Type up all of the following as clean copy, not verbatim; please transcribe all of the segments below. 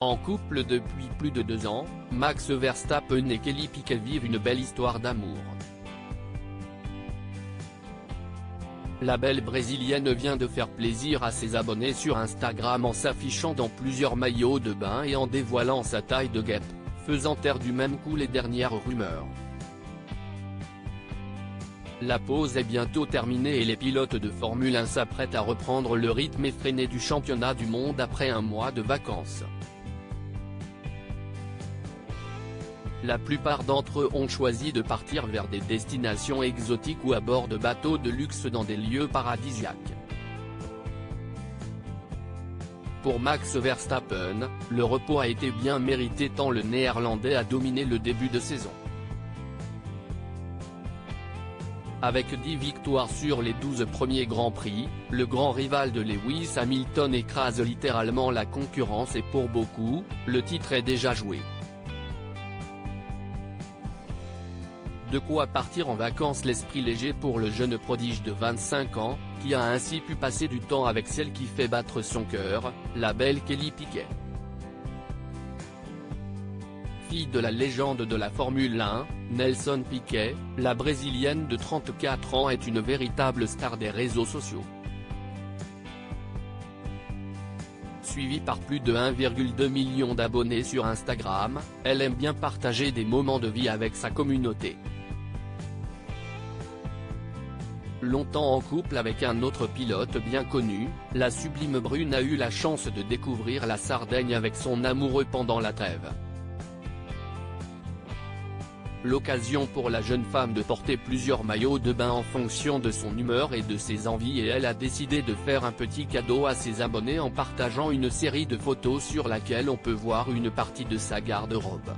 En couple depuis plus de 2 ans, Max Verstappen et Kelly Piquet vivent une belle histoire d'amour. La belle brésilienne vient de faire plaisir à ses abonnés sur Instagram en s'affichant dans plusieurs maillots de bain et en dévoilant sa taille de guêpe, faisant taire du même coup les dernières rumeurs. La pause est bientôt terminée et les pilotes de Formule 1 s'apprêtent à reprendre le rythme effréné du championnat du monde après un mois de vacances. La plupart d'entre eux ont choisi de partir vers des destinations exotiques ou à bord de bateaux de luxe dans des lieux paradisiaques. Pour Max Verstappen, le repos a été bien mérité tant le Néerlandais a dominé le début de saison. Avec 10 victoires sur les 12 premiers Grands Prix, le grand rival de Lewis Hamilton écrase littéralement la concurrence et pour beaucoup, le titre est déjà joué. De quoi partir en vacances l'esprit léger pour le jeune prodige de 25 ans, qui a ainsi pu passer du temps avec celle qui fait battre son cœur, la belle Kelly Piquet. Fille de la légende de la Formule 1, Nelson Piquet, la brésilienne de 34 ans est une véritable star des réseaux sociaux. Suivie par plus de 1,2 million d'abonnés sur Instagram, elle aime bien partager des moments de vie avec sa communauté. Longtemps en couple avec un autre pilote bien connu, la sublime brune a eu la chance de découvrir la Sardaigne avec son amoureux pendant la trêve. L'occasion pour la jeune femme de porter plusieurs maillots de bain en fonction de son humeur et de ses envies et elle a décidé de faire un petit cadeau à ses abonnés en partageant une série de photos sur laquelle on peut voir une partie de sa garde-robe.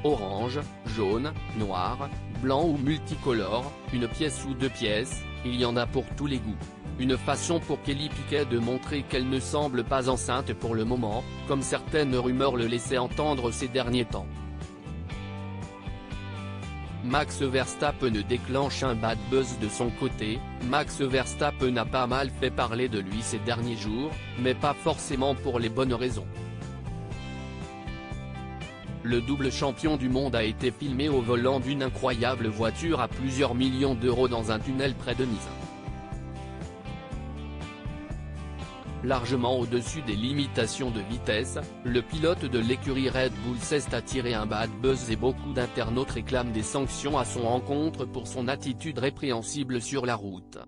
Orange, jaune, noir, blanc ou multicolore, une pièce ou 2 pièces, il y en a pour tous les goûts. Une façon pour Kelly Piquet de montrer qu'elle ne semble pas enceinte pour le moment, comme certaines rumeurs le laissaient entendre ces derniers temps. Max Verstappen déclenche un bad buzz de son côté. Max Verstappen a pas mal fait parler de lui ces derniers jours, mais pas forcément pour les bonnes raisons. Le double champion du monde a été filmé au volant d'une incroyable voiture à plusieurs millions d'euros dans un tunnel près de Nice. Largement au-dessus des limitations de vitesse, le pilote de l'écurie Red Bull s'est attiré un bad buzz et beaucoup d'internautes réclament des sanctions à son encontre pour son attitude répréhensible sur la route.